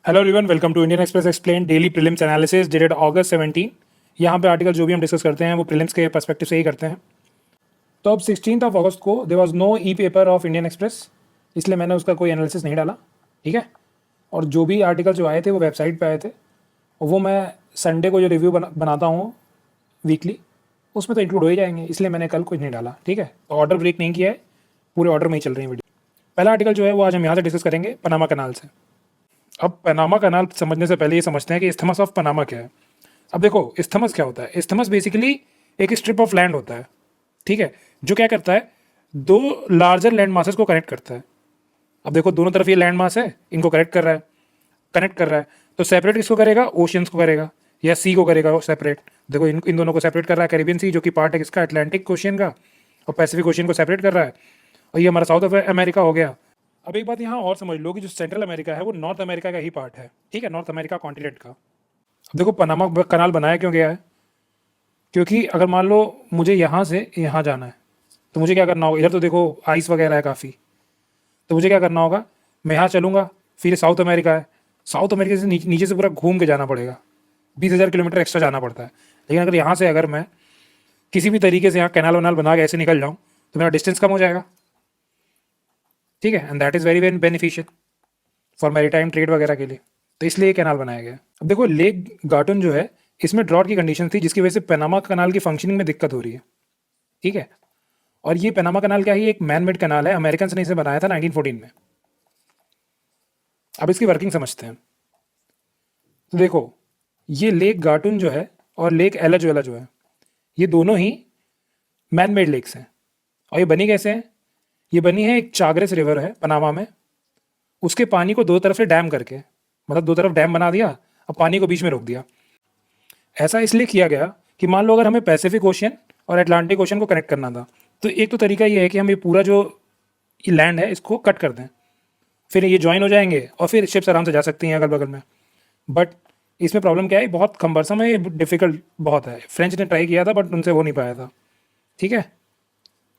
Hello everyone, welcome to Indian Express explain daily prelims analysis dated August 17। यहाँ पे article जो भी हम डिस्कस करते हैं वो प्रीलिम्स के पर्सपेक्टिव से ही करते हैं। तो अब 16 अगस्त को there was no e paper of Indian Express, इसलिए मैंने उसका कोई एनालिसिस नहीं डाला। ठीक है। और जो भी आर्टिकल जो आए थे वो वेबसाइट पे आए थे, और वो मैं संडे को जो रिव्यू बनाता हूँ वीकली, उसमें तो इंक्लूड हो ही जाएंगे, इसलिए मैंने कल कुछ नहीं डाला। ठीक है। तो ऑर्डर ब्रेक नहीं किया है, पूरे ऑर्डर में ही चल रही है वीडियो। पहला आर्टिकल जो है वो आज हम यहाँ से डिस्कस करेंगे, पनामा कनाल से। अब पनामा कनाल समझने से पहले ये समझते हैं कि इस्थमस ऑफ पनामा क्या है। अब देखो, इस्थमस क्या होता है। इस्थमस बेसिकली एक स्ट्रिप ऑफ लैंड होता है, ठीक है, जो क्या करता है, दो लार्जर लैंड मासेस को कनेक्ट करता है। अब देखो, दोनों तरफ ये लैंड मास है, इनको कनेक्ट कर रहा है। तो सेपरेट किसको करेगा? ओशियंस को करेगा या सी को करेगा सेपरेट। देखो, इन दोनों को सेपरेट कर रहा है कैरिबियन सी, जो कि पार्ट है किसका? अटलांटिक ओशियन का, और पैसिफिक ओशियन को सेपरेट कर रहा है। और ये हमारा साउथ अमेरिका हो गया। अब एक बात यहाँ और समझ लो कि जो सेंट्रल अमेरिका है वो नॉर्थ अमेरिका का ही पार्ट है। ठीक है, नॉर्थ अमेरिका कॉन्टिनेंट का। अब देखो, पनामा कनाल बनाया क्यों गया है? क्योंकि अगर मान लो मुझे यहाँ से यहाँ जाना है, तो मुझे क्या करना होगा? इधर तो देखो आइस वगैरह है काफ़ी, तो मुझे क्या करना होगा? मैं यहाँ चलूँगा, फिर साउथ अमेरिका है, साउथ अमेरिका से नीचे से पूरा घूम के जाना पड़ेगा। 20,000 किलोमीटर एक्स्ट्रा जाना पड़ता है। लेकिन अगर यहाँ से अगर मैं किसी भी तरीके से यहाँ कैनाल वनाल बना के ऐसे निकल जाऊँ, तो मेरा डिस्टेंस कम हो जाएगा। ठीक है, and that is very very beneficial for maritime trade वगैरह के लिए। तो इसलिए ये कैनाल बनाया गया। अब देखो, लेक गार्टन जो है, इसमें ड्रॉट की कंडीशन थी, जिसकी वजह से पनामा कनाल की फंक्शनिंग में दिक्कत हो रही है। ठीक है। और ये पनामा कनाल क्या है? एक मैन मेड कनाल है, अमेरिकन ने इसे बनाया था 1914 में। अब इसकी वर्किंग समझते हैं। तो देखो, ये लेक गार्टन जो है और लेक एलाजुएला जो है, ये दोनों ही मैन मेड लेक्स हैं। और ये बनी कैसे हैं? ये बनी है, एक चाग्रेस रिवर है पनामा में, उसके पानी को दो तरफ से डैम करके, मतलब दो तरफ डैम बना दिया, अब पानी को बीच में रोक दिया। ऐसा इसलिए किया गया कि मान लो अगर हमें पैसिफिक ओशियन और अटलांटिक ओशियन को कनेक्ट करना था, तो एक तो तरीका ये है कि हम ये पूरा जो ये लैंड है इसको कट कर दें, फिर ये ज्वाइन हो जाएंगे और फिर शिप्स आराम से जा सकती हैं अगल बगल में। बट इसमें प्रॉब्लम क्या है? बहुत कम्बरसम है, ये डिफ़िकल्ट बहुत है। फ्रेंच ने ट्राई किया था बट उनसे हो नहीं पाया था। ठीक है।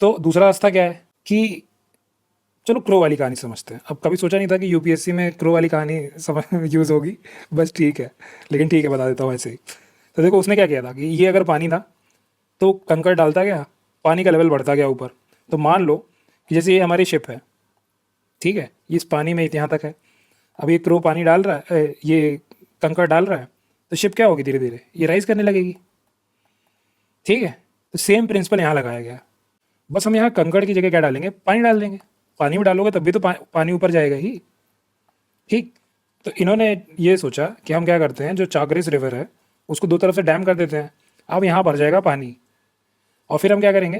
तो दूसरा रास्ता क्या है कि चलो क्रो वाली कहानी समझते हैं। अब कभी सोचा नहीं था कि यूपीएससी में क्रो वाली कहानी समझ यूज़ होगी, बस ठीक है, लेकिन ठीक है, बता देता हूँ ऐसे ही। तो देखो, उसने क्या किया था कि ये अगर पानी था तो कंकड़ डालता गया, पानी का लेवल बढ़ता गया ऊपर। तो मान लो कि जैसे ये हमारी शिप है, ठीक है, ये इस पानी में यहाँ तक है, अब ये क्रो पानी डाल रहा है, ये कंकड़ डाल रहा है, तो शिप क्या होगी? धीरे धीरे ये राइज करने लगेगी। ठीक है। तो सेम प्रिंसिपल यहाँ लगाया गया, बस हम यहाँ कंकड़ की जगह क्या डालेंगे? पानी डाल देंगे। पानी में डालोगे तब भी तो पानी ऊपर जाएगा ही। ठीक। तो इन्होंने ये सोचा कि हम क्या करते हैं, जो चाग्रेस रिवर है उसको दो तरफ से डैम कर देते हैं, अब यहाँ भर जाएगा पानी। और फिर हम क्या करेंगे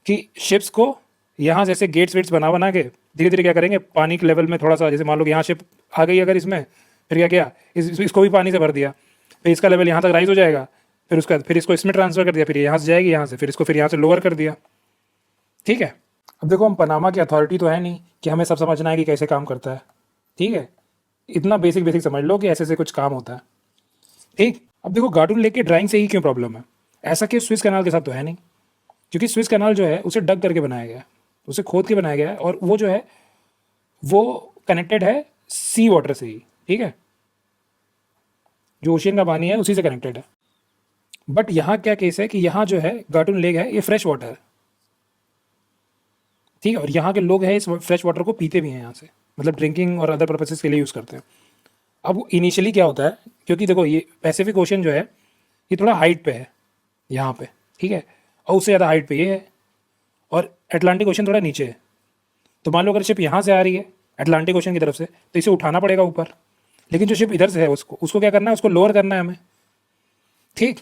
कि शिप्स को यहाँ जैसे गेट्स वेट्स बना बना के धीरे धीरे क्या करेंगे, पानी के लेवल में थोड़ा सा, जैसे मान लो कि यहाँ शिप आ गई अगर इसमें, फिर क्या किया, इसको भी पानी से भर दिया, फिर इसका लेवल यहाँ तक राइज हो जाएगा, फिर इसको इसमें ट्रांसफर कर दिया, फिर यहाँ से जाएगी यहाँ से, फिर यहाँ से लोअर कर दिया। ठीक है। अब देखो, हम पनामा की अथॉरिटी तो है नहीं कि हमें सब समझना है कि कैसे काम करता है। ठीक है। इतना बेसिक बेसिक समझ लो कि ऐसे से कुछ काम होता है। ठीक। अब देखो, गार्डन लेक की ड्राइंग से ही क्यों प्रॉब्लम है? ऐसा कि स्विस कैनाल के साथ तो है नहीं, क्योंकि स्विस कैनाल जो है उसे डग करके बनाया गया है, उसे खोद के बनाया गया है, और वो जो है वो कनेक्टेड है सी वाटर से ही। ठीक है, जो ओशियन का पानी है उसी से कनेक्टेड है। बट यहाँ क्या केस है कि यहाँ जो है गार्डन लेक है, ये फ्रेश वाटर है। ठीक है। और यहाँ के लोग हैं इस फ्रेश वाटर को पीते भी हैं यहाँ से, मतलब ड्रिंकिंग और अदर पर्पसेस के लिए यूज़ करते हैं। अब इनिशियली क्या होता है, क्योंकि देखो ये पैसिफिक ओशन जो है ये थोड़ा हाइट पे है यहाँ पे, ठीक है, और उससे ज़्यादा हाइट पे ये है, और अटलांटिक ओशन थोड़ा नीचे है। तो मान लो अगर शिप यहाँ से आ रही है अटलांटिक ओशन की तरफ से, तो इसे उठाना पड़ेगा ऊपर, लेकिन जो शिप इधर से है उसको क्या करना है? उसको लोअर करना है हमें। ठीक।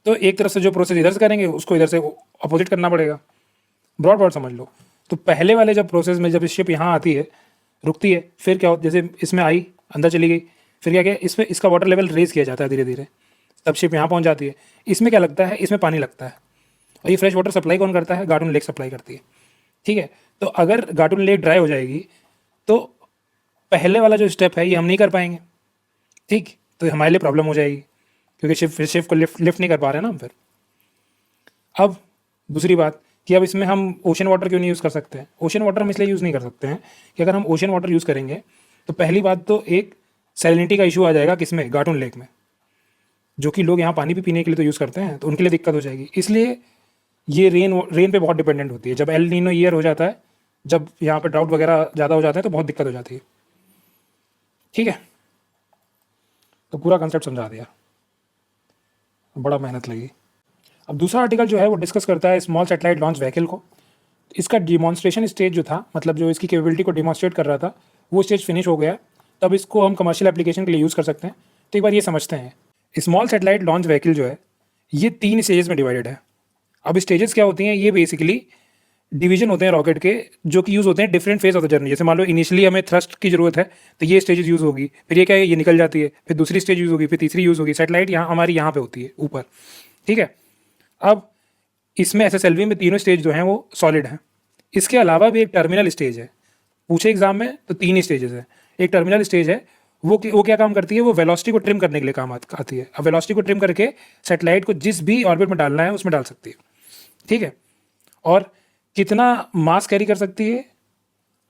तो एक तरफ से जो प्रोसेस इधर से करेंगे उसको इधर से अपोजिट करना पड़ेगा। ब्रॉड ब्रॉड समझ लो। तो पहले वाले जब प्रोसेस में जब शिप यहाँ आती है, रुकती है, फिर क्या होता है, जैसे इसमें आई, अंदर चली गई, फिर क्या किया, इसमें इसका वाटर लेवल रेज किया जाता है धीरे धीरे, तब शिप यहाँ पहुँच जाती है। इसमें क्या लगता है? इसमें पानी लगता है, और ये फ्रेश वाटर सप्लाई कौन करता है? गार्डन लेक सप्लाई करती है। ठीक है। तो अगर गार्डन लेक ड्राई हो जाएगी तो पहले वाला जो स्टेप है ये हम नहीं कर पाएंगे। ठीक। तो हमारे लिए प्रॉब्लम हो जाएगी, क्योंकि शिप को लिफ्ट नहीं कर पा रहे ना हम फिर। अब दूसरी बात कि अब इसमें हम ओशन वाटर क्यों नहीं यूज़ कर सकते हैं? ओशन वाटर हम इसलिए यूज़ नहीं कर सकते हैं कि अगर हम ओशन वाटर यूज़ करेंगे तो पहली बात तो एक सैलिनिटी का इशू आ जाएगा किसमें, गाटून लेक में, जो कि लोग यहाँ पानी भी पीने के लिए तो यूज़ करते हैं, तो उनके लिए दिक्कत हो जाएगी। इसलिए ये रेन पे बहुत डिपेंडेंट होती है। जब एल नीनो ईयर हो जाता है, जब यहाँ पे ड्राउट वगैरह ज़्यादा हो जाता है, तो बहुत दिक्कत हो जाती है। ठीक है, तो पूरा कंसेप्ट समझा दिया, बड़ा मेहनत लगी। अब दूसरा आर्टिकल जो है वो डिस्कस करता है स्मॉल सैटेलाइट लॉन्च व्हीकल को। इसका डिमॉन्स्ट्रेशन स्टेज जो था, मतलब जो इसकी कैपेबिलिटी को डिमॉन्स्ट्रेट कर रहा था, वो स्टेज फिनिश हो गया। तब इसको हम कमर्शियल एप्लीकेशन के लिए यूज़ कर सकते हैं। तो एक बार ये समझते हैं, स्मॉल सैटेलाइट लॉन्च व्हीकल जो है ये 3 स्टेजेस में डिवाइडेड है। अब स्टेजेस क्या होती हैं, ये बेसिकली डिवीजन होते हैं रॉकेट के, जो कि यूज़ होते हैं different phase of the journey. जैसे मान लो इनिशियली हमें थ्रस्ट की जरूरत है, तो ये स्टेजेस यूज़ होगी, फिर ये क्या है, ये निकल जाती है, फिर दूसरी स्टेज यूज़ होगी, फिर तीसरी यूज़ होगी। सैटेलाइट यहाँ हमारी यहाँ पे होती है ऊपर। ठीक है, अब इसमें एसएसएलवी में तीनों स्टेज जो हैं वो सॉलिड हैं। इसके अलावा भी एक टर्मिनल स्टेज है, पूछे एग्जाम में तो 3 ही स्टेजेस है। एक टर्मिनल स्टेज है, वो क्या काम करती है, वो वेलोसिटी को ट्रिम करने के लिए काम आती है। अब वेलोसिटी को ट्रिम करके सैटेलाइट को जिस भी ऑर्बिट में डालना है उसमें डाल सकती है। ठीक है, और कितना मास कैरी कर सकती है,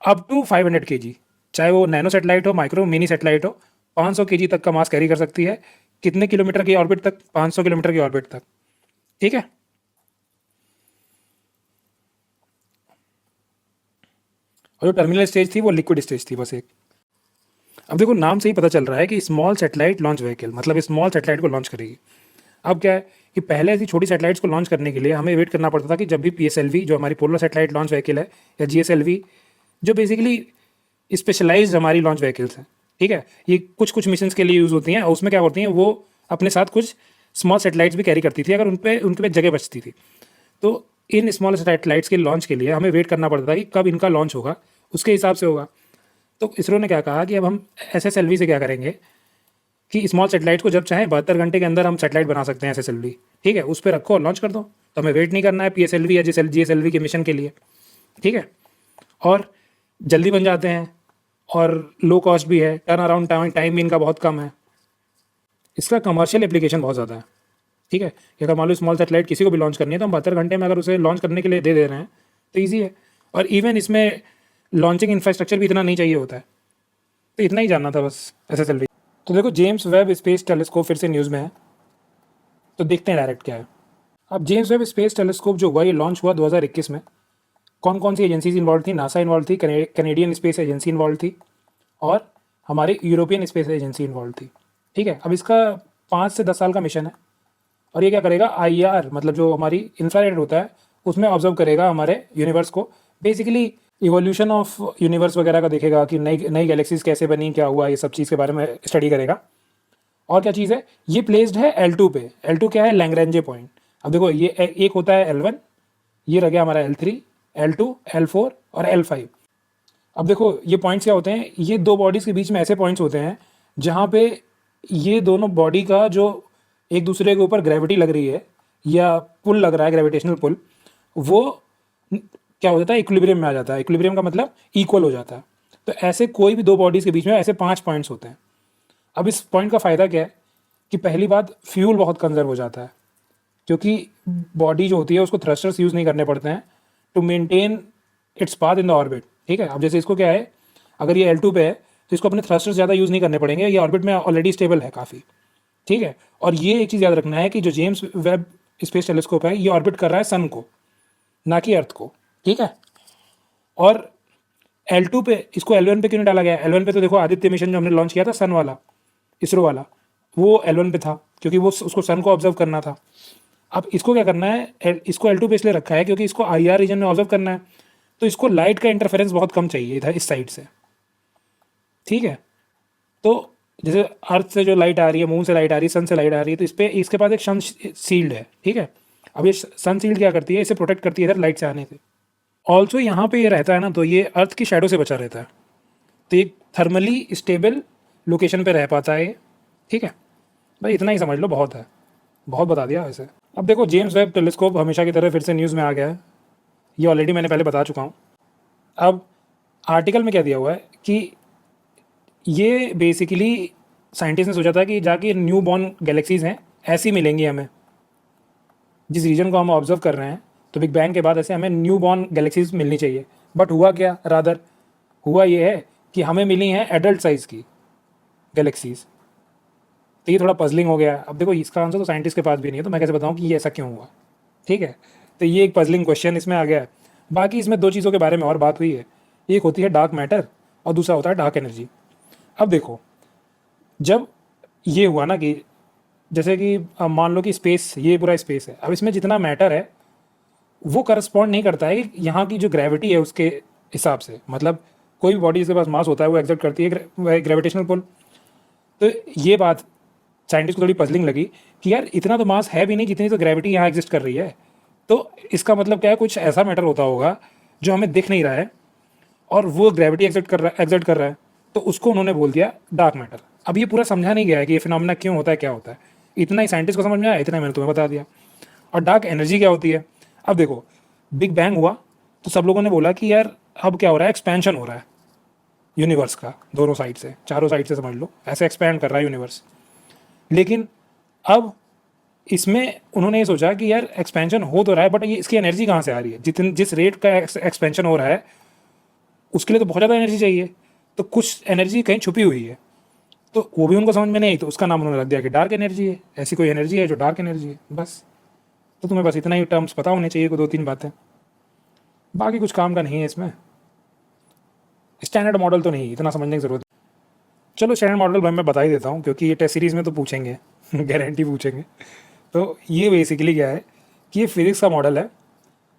अप टू 500 kg, चाहे वो नैनो सैटेलाइट हो, माइक्रो मिनी सैटेलाइट हो, 500 kg तक का मास कैरी कर सकती है। कितने किलोमीटर की ऑर्बिट तक, 500 किलोमीटर की ऑर्बिट तक। ठीक है, और जो टर्मिनल स्टेज थी वो लिक्विड स्टेज थी बस एक। अब देखो नाम से ही पता चल रहा है कि स्मॉल सैटेलाइट लॉन्च व्हीकल, मतलब स्मॉल सैटेलाइट को लॉन्च करेगी। अब क्या है कि पहले ऐसी छोटी सैटेलाइट्स को लॉन्च करने के लिए हमें वेट करना पड़ता था कि जब भी पीएसएलवी जो हमारी पोलर सैटेलाइट लॉन्च व्हीकल है, या जीएसएलवी जो बेसिकली स्पेशलाइज्ड हमारी लॉन्च व्हीकल्स हैं। ठीक है, ये कुछ कुछ मिशन के लिए यूज़ होती हैं, और उसमें क्या होती हैं, वो अपने साथ कुछ स्मॉल सैटेलाइट्स भी कैरी करती थी अगर उनके पे जगह बचती थी। तो इन स्मॉल सैटेलाइट्स के लॉन्च के लिए हमें वेट करना पड़ता था कि कब इनका लॉन्च होगा, उसके हिसाब से होगा। तो इसरो ने क्या कहा कि अब हम एसएसएलवी से क्या करेंगे कि स्मॉल सैटेलाइट को जब चाहे 72 घंटे के अंदर हम सैटेलाइट बना सकते हैं एसएसएलवी। ठीक है, उस पर रखो और लॉन्च कर दो, तो हमें वेट नहीं करना है पीएसएलवी या जीएसएलवी के मिशन के लिए। ठीक है, और जल्दी बन जाते हैं और लो कॉस्ट भी है, टर्न अराउंड टाइम भी इनका बहुत कम है। इसका कमर्शियल एप्लीकेशन बहुत ज़्यादा है। ठीक है, कि अगर मान लो स्मॉल सैटेलाइट किसी को भी लॉन्च करनी है, तो हम 72 घंटे में अगर उसे लॉन्च करने के लिए दे रहे हैं तो ईजी है। और इवन इसमें लॉन्चिंग इंफ्रास्ट्रक्चर भी इतना नहीं चाहिए होता है। तो इतना ही जानना था बस एसएसएलवी। तो देखो जेम्स वेब स्पेस टेलीस्कोप फिर से न्यूज़ में है, तो देखते हैं डायरेक्ट क्या है। अब जेम्स वेब स्पेस टेलीस्कोप जो हुआ ये लॉन्च हुआ 2021 में। कौन कौन सी एजेंसीज इन्वॉल्व थी, नासा इन्वॉल्व थी, कैनेडियन स्पेस एजेंसी इन्वॉल्व थी, और हमारे यूरोपियन स्पेस एजेंसी इन्वॉल्व थी। ठीक है, अब इसका 5 से 10 साल का मिशन है, और ये क्या करेगा, आईआर मतलब जो हमारी इंफ्रारेड होता है उसमें ऑब्जर्व करेगा हमारे यूनिवर्स को। बेसिकली इवोल्यूशन ऑफ यूनिवर्स वगैरह का देखेगा कि नई नई गैलेक्सीज कैसे बनी, क्या हुआ, ये सब चीज़ के बारे में स्टडी करेगा। और क्या चीज़ है, ये प्लेस्ड है L2 पे। L2 क्या है, लैग्रेंजे पॉइंट। अब देखो ये एक होता है L1, ये रह गया हमारा L3, L2, L4 और L5। अब देखो ये पॉइंट्स क्या होते हैं, ये दो बॉडीज़ के बीच में ऐसे पॉइंट्स होते हैं जहाँ पे ये दोनों बॉडी का जो एक दूसरे के ऊपर ग्रेविटी लग रही है या पुल लग रहा है, ग्रेविटेशनल पुल, वो क्या हो जाता है, इक्विलिब्रियम में आ जाता है। इक्विलिब्रियम का मतलब इक्वल हो जाता है। तो ऐसे कोई भी दो बॉडीज़ के बीच में ऐसे 5 पॉइंट्स होते हैं। अब इस पॉइंट का फ़ायदा क्या है कि पहली बात फ्यूल बहुत कंजर्व हो जाता है, क्योंकि बॉडी जो होती है उसको थ्रस्टर्स यूज़ नहीं करने पड़ते हैं to maintain its path in the orbit. ठीक है, अब जैसे इसको क्या है, अगर ये L2 पे है तो इसको अपने थ्रस्टर्स ज़्यादा यूज़ नहीं करने पड़ेंगे, ये ऑर्बिट में ऑलरेडी स्टेबल है काफ़ी। ठीक है, और ये एक चीज़ याद रखना है कि जो जेम्स वेब स्पेस टेलीस्कोप है ये ऑर्बिट कर रहा है सन को, ना कि अर्थ को। ठीक है, और L2 पे इसको L1 पे क्यों नहीं डाला गया, L1 पे तो देखो आदित्य मिशन जो हमने लॉन्च किया था सन वाला, इसरो वाला, वो L1 पे था क्योंकि वो उसको सन को ऑब्जर्व करना था। अब इसको क्या करना है, इसको L2 पे इसलिए रखा है क्योंकि इसको IR रीजन में ऑब्जर्व करना है, तो इसको लाइट का इंटरफेरेंस बहुत कम चाहिए था इस साइड से। ठीक है, तो जैसे अर्थ से जो लाइट आ रही है, मून से लाइट आ रही है, सन से लाइट आ रही है, तो इस पर इसके पास एक सन शील्ड है। ठीक है, अब ये सन शील्ड क्या करती है, इसे प्रोटेक्ट करती है इधर लाइट से आने से। ऑल्सो यहाँ पे ये रहता है ना, तो ये अर्थ की शैडो से बचा रहता है, तो ये थर्मली स्टेबल लोकेशन पे रह पाता है। ठीक है भाई, इतना ही समझ लो, बहुत है, बहुत बता दिया वैसे। अब देखो जेम्स वेब टेलीस्कोप हमेशा की तरह फिर से न्यूज़ में आ गया है, ये ऑलरेडी मैंने पहले बता चुका हूँ। अब आर्टिकल में क्या दिया हुआ है कि ये बेसिकली साइंटिस्ट ने सोचा था कि जाके न्यू बॉर्न गैलेक्सीज हैं ऐसी मिलेंगी हमें, जिस रीजन को हम ऑब्जर्व कर रहे हैं, तो बिग बैंग के बाद ऐसे हमें न्यू बॉर्न गैलेक्सीज मिलनी चाहिए। बट हुआ क्या, रादर हुआ ये है कि हमें मिली हैं एडल्ट साइज़ की गैलेक्सीज। तो ये थोड़ा पजलिंग हो गया। अब देखो इसका आंसर तो साइंटिस्ट के पास भी नहीं है, तो मैं कैसे बताऊँ कि ये ऐसा क्यों हुआ। ठीक है, तो ये एक पजलिंग क्वेश्चन इसमें आ गया है। बाकी इसमें दो चीज़ों के बारे में और बात हुई है, एक होती है डार्क मैटर और दूसरा होता है डार्क एनर्जी। अब देखो, जब ये हुआ ना कि जैसे कि मान लो कि स्पेस, ये पूरा स्पेस है, अब इसमें जितना मैटर है वो करस्पॉन्ड नहीं करता है कि यहाँ की जो ग्रेविटी है उसके हिसाब से। मतलब कोई भी बॉडी जिसके पास मास होता है वो एक्सर्ट करती है ग्रेविटेशनल पुल। तो ये बात साइंटिस्ट को थोड़ी पजलिंग लगी कि यार इतना तो मास है भी नहीं जितनी तो ग्रेविटी यहाँ एग्जिस्ट कर रही है। तो इसका मतलब क्या है, कुछ ऐसा मैटर होता होगा जो हमें दिख नहीं रहा है और वो ग्रेविटी एक्सर्ट कर रहा है, तो उसको उन्होंने बोल दिया डार्क मैटर। अब ये पूरा समझा नहीं गया है कि ये फिनोमेना क्यों होता है, क्या होता है। इतना ही साइंटिस्ट को समझ में आया, इतना मैंने तुम्हें बता दिया। और डार्क एनर्जी क्या होती है, अब देखो बिग बैंग हुआ तो सब लोगों ने बोला कि यार अब क्या हो रहा है, एक्सपेंशन हो रहा है यूनिवर्स का, दोनों साइड से, चारों साइड से समझ लो, ऐसे एक्सपैंड कर रहा है यूनिवर्स। लेकिन अब इसमें उन्होंने ये सोचा कि यार एक्सपेंशन हो तो रहा है, बट ये इसकी एनर्जी कहाँ से आ रही है, जिस रेट का एक्सपेंशन हो रहा है उसके लिए तो बहुत ज़्यादा एनर्जी चाहिए। तो कुछ एनर्जी कहीं छुपी हुई है, तो वो भी उनको समझ में नहीं आई, तो उसका नाम उन्होंने रख दिया कि डार्क एनर्जी है। ऐसी कोई एनर्जी है जो डार्क एनर्जी है, बस। तो तुम्हें बस इतना ही टर्म्स पता होने चाहिए, को दो तीन बातें, बाकी कुछ काम का नहीं है इसमें। स्टैंडर्ड मॉडल तो नहीं, इतना समझने की ज़रूरत। चलो स्टैंडर्ड मॉडल मैं बता ही देता हूँ, क्योंकि ये टेस्ट सीरीज़ में तो पूछेंगे गारंटी पूछेंगे। तो ये बेसिकली क्या है कि ये फिजिक्स का मॉडल है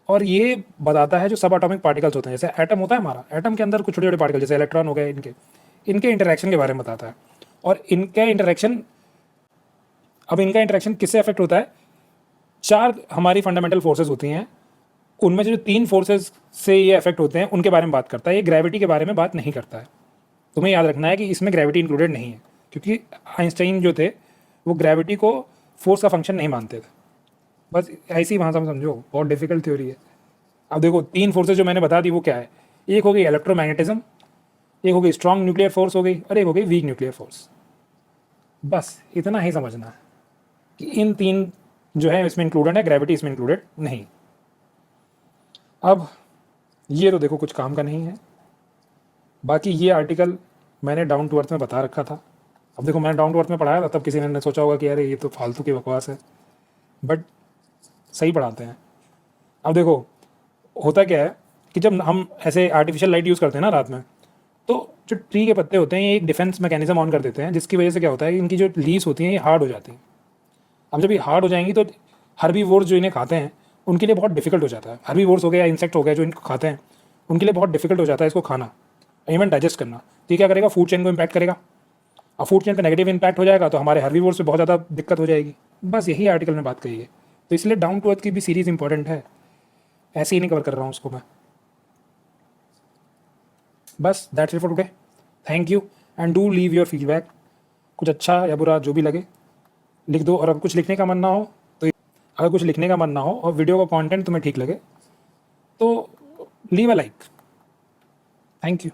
और ये बताता है जो सब एटॉमिक पार्टिकल्स होते हैं, जैसे एटम होता है हमारा, एटम के अंदर कुछ छोटे छोटे पार्टिकल जैसे इलेक्ट्रॉन हो गए, इनके इंटरेक्शन के बारे में बताता है। और इनका इंटरेक्शन किससे अफेक्ट होता है, चार हमारी फंडामेंटल फोर्सेज होती हैं, उनमें से जो तीन फोर्सेज से ये अफेक्ट होते हैं उनके बारे में बात करता है। ये ग्रेविटी के बारे में बात नहीं करता है। तुम्हें याद रखना है कि इसमें ग्रेविटी इंक्लूडेड नहीं है, क्योंकि आइंस्टाइन जो थे वो ग्रेविटी को फोर्स का फंक्शन नहीं मानते थे। बस ऐसी भाषा में समझो, बहुत डिफिकल्ट थ्योरी है। अब देखो तीन फोर्सेज जो मैंने बता दी वो क्या है, एक हो गई इलेक्ट्रोमैग्नेटिज्म, एक हो गई स्ट्रॉन्ग न्यूक्लियर फोर्स हो गई, और एक हो गई वीक न्यूक्लियर फोर्स। बस इतना ही समझना है कि इन तीन जो है इसमें इंक्लूडेड है, ग्रेविटी इसमें इंक्लूडेड नहीं। अब ये तो देखो कुछ काम का नहीं है। बाकी ये आर्टिकल मैंने डाउन टू अर्थ में बता रखा था। अब देखो मैंने डाउन टू अर्थ में पढ़ाया था, तब किसी ने सोचा होगा कि अरे ये तो फालतू की बकवास है, बट सही पढ़ाते हैं। अब देखो होता क्या है कि जब हम ऐसे आर्टिफिशियल लाइट यूज़ करते हैं ना रात में, तो जो ट्री के पत्ते होते हैं ये एक डिफेंस मैकेनिज्म ऑन कर देते हैं, जिसकी वजह से क्या होता है, इनकी जो लीव्स होती हैं ये हार्ड हो जाती हैं। अब जब ये हार्ड हो जाएंगी तो हर्बीवोर्स जो इन्हें खाते हैं उनके लिए बहुत डिफिकल्ट हो जाता है। हर्बीवोर्स हो गया, इंसेक्ट हो गया, जो इनको खाते हैं उनके लिए बहुत डिफिकल्ट हो जाता है इसको खाना, इवन डाइजेस्ट करना। तो ये क्या करेगा, फूड चेन को इम्पैक्ट करेगा, और फूड चेन पर नेगेटिव इम्पैक्ट हो जाएगा तो हमारे हर्बीवोर्स पे बहुत ज़्यादा दिक्कत हो जाएगी। बस यही आर्टिकल में बात कही है। तो इसलिए डाउन टू अर्थ की भी सीरीज़ इंपॉर्टेंट है, ऐसे ही नहीं कवर कर रहा हूँ उसको मैं। बस that's it for today. Thank you and do leave your feedback. कुछ अच्छा या बुरा जो भी लगे लिख दो, और अगर कुछ लिखने का मन ना हो तो, अगर कुछ लिखने का मन ना हो और वीडियो का कंटेंट तुम्हें ठीक लगे तो leave a like. Thank you.